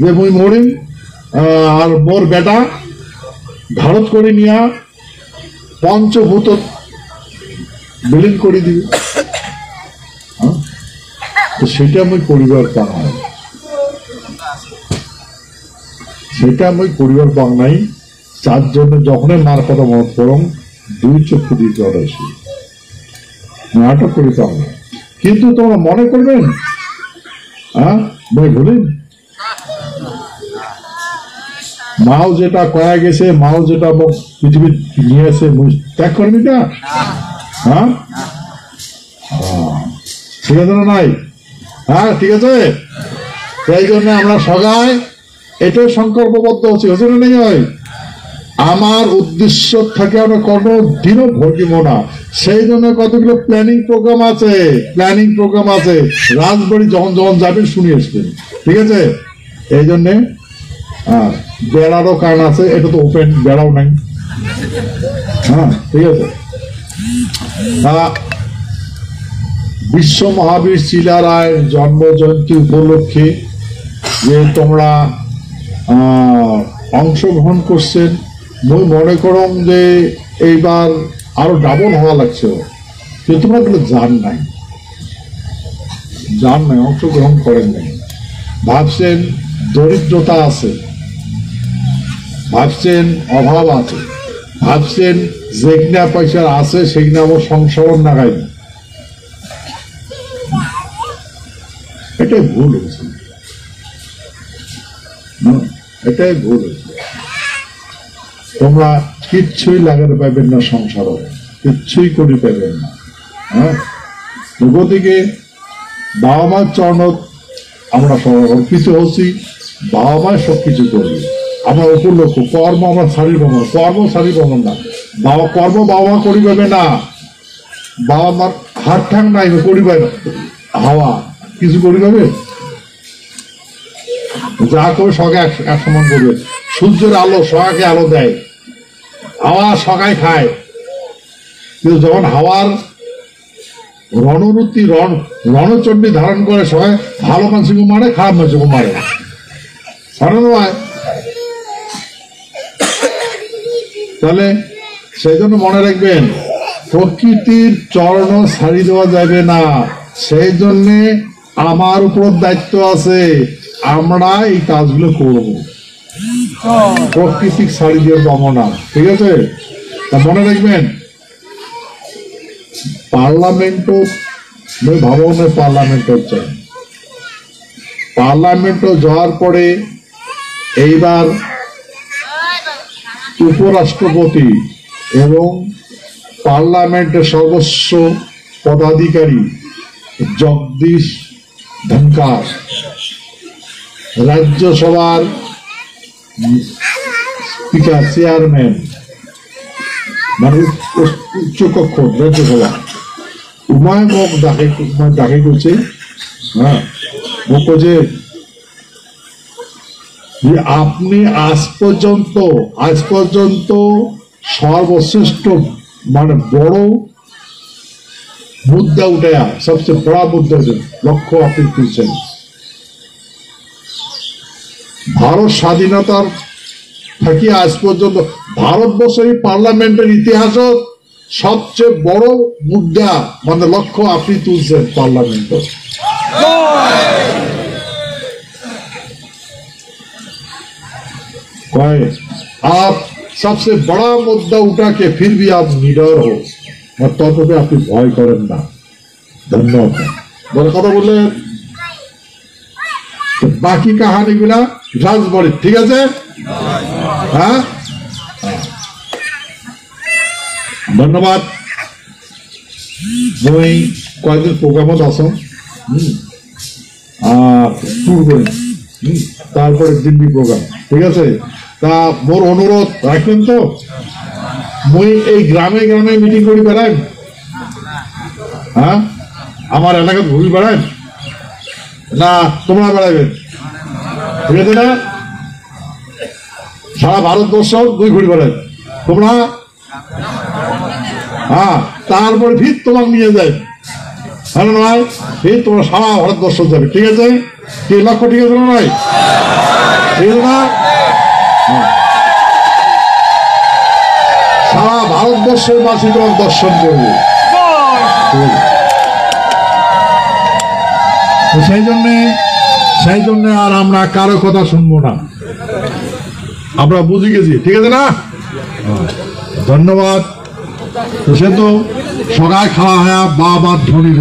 যে মুই মরিম আর মোর বেটা ভারত করে নিয়া পঞ্চভূত বিলীন করে দিবে। তো সেটা আমি পরিবার পাই, সেটা আমি পরিবার পাং নাই। তার জন্য যখনই মার কথা মত করম দুই চক্ষু দিতে আসি, নাটক করে পাও না। কিন্তু তোমরা মনে করবেন, হ্যাঁ, ভাই বলেন মাও যেটা কয়া গেছে, মাও যেটা পৃথিবী নিয়েছে ত্যাগ করবি না? হ্যাঁ, ঠিক আছে না? নাই, হ্যাঁ, ঠিক আছে। সেই জন্য আমরা সবাই এটাই সংকল্পবদ্ধ হচ্ছি, হচ্ছে না? নেই হয় আমার উদ্দেশ্য থাকে আমরা কোনোদিনও ভরগিব না। সেই জন্য কতগুলো প্ল্যানিং প্রোগ্রাম আছে, প্ল্যানিং প্রোগ্রাম আছে। রাজবাড়ি যখন যখন যাবেন শুনে আসবেন, ঠিক আছে? এই জন্যে বেড়ারও কারণ আছে, এটা তো ওপেন বেড়াও নাই, হ্যাঁ, ঠিক আছে। বিশ্ব মহাবীর শিলা রায়ের জন্ম জয়ন্তী উপলক্ষে যে তোমরা অংশগ্রহণ করছেন, মই মনে করম যে এইবার আরো ডাবল হওয়া লাগছে, কিন্তু তোমরা এগুলো জান নাই, অংশগ্রহণ করেন নাই। ভাবছেন দরিদ্রতা আছে, ভাবছেন অভাব আছে, ভাবছেন যেগনা পয়সা আছে সেগুলো আমার সংসারণ নাগাই। এটাই ভুল হয়েছে, এটাই ভুল হয়েছে। তোমরা কিচ্ছুই লাগাতে পারবেন না, সংসারে কিচ্ছুই করে পারবেন না। হ্যাঁ, গতিকে বাবা মার চরণ আমরা সমর্পিত হচ্ছি, বাবা মায় সবকিছু করবে। আমরা উপলক্ষ কর্ম আমরা ছাড়ি পাবো, কর্ম ছাড়ি পাবো না। কর্ম বাবা মা করি পাবে না, বাবা মার হাত ঠাং নাই করি পাবে, হাওয়া কিছু করি পাবে, যা করে সবাই এক সমান করবে। সূর্যের আলো সবাইকে আলো দেয়, হাওয়া সবাই খায়, কিন্তু যখন হাওয়ার রণরুতি রণচণ্ডী ধারণ করে সবাই ভালো মানুষকে মারে, খারাপ মানুষকে মারে, নয়? তাহলে সেই জন্য মনে রাখবেন, প্রকৃতির চরণ ছাড়ি দেওয়া যাবে না। সেই জন্যে আমার উপর দায়িত্ব আছে, আমরা এই কাজগুলো করব, প্রকৃতিক ছাড়ি দিয়ে পাবো না, ঠিক আছে? তা মনে রাখবেন, পার্লামেন্টও ভাবো না, পার্লামেন্টও চাই। পার্লামেন্টও যাওয়ার পরে এইবার উপরাষ্ট্রপতি এবং পার্লামেন্টের সর্বোচ্চ পদাধিকারী জগদীশ ধনকার, রাজ্যসভার স্পিকার চেয়ারম্যান মানে উচ্চকক্ষ রাজ্যসভা, উমায় মোক ডাকে করছে, হ্যাঁ, মোক যে আপনি আজ পর্যন্ত সর্বশ্রেষ্ঠ মানে বড় মুদ্রা উঠে, সবচেয়ে বড় মুদ্রা লক্ষ্য আপনি তুলছেন। ভারত স্বাধীনতার থাকি আজ পর্যন্ত ভারতবর্ষের পার্লামেন্টের ইতিহাস সবচেয়ে বড় মুদ্রা মানে লক্ষ্য আপনি তুলছেন पार्लियामेंट। आप सबसे बड़ा मुद्दा उठा के फिर भी आप निडर हो और तब पे आप भय करें ना। धन्यवाद। बड़ा कथा बोले तो बाकी कहानी गुला राजबाड़ी ठीक है। हाँ धन्यवाद। मैं कয়েকদিন প্রোগ্রামত আছো ট্যুর করে তারপরে দিল্লি প্রোগ্রাম ঠিক আছে। তা মোর অনুরোধ রাখবেন তো মুই এই গ্রামে গ্রামে মিটিং করি বেড়াই, হ্যাঁ আমার এলাকায় ঘুরি বেড়াই না তোমরা বেড়াইবেন ঠিক আছে না। সারা ভারতবর্ষ 2 ঘুরি বেড়ায় তোমরা। হ্যাঁ, তারপরে ফির তোমাকে নিয়ে যায়, হ্যাঁ নয়, ফির তোমরা সারা ভারতবর্ষ যাবে। ঠিক আছে, কি লক্ষ্য ঠিক আছে না নয়? ঠিক আছে না? সারা ভারতবর্ষের বাসী তোমার দর্শন করবে। সেই জন্য আর আমরা কারো কথা শুনবো না, আমরা বুঝে গেছি। ঠিক আছে না? ধন্যবাদ। তো সে তো সবাই খাওয়া হয় বাবা ধনী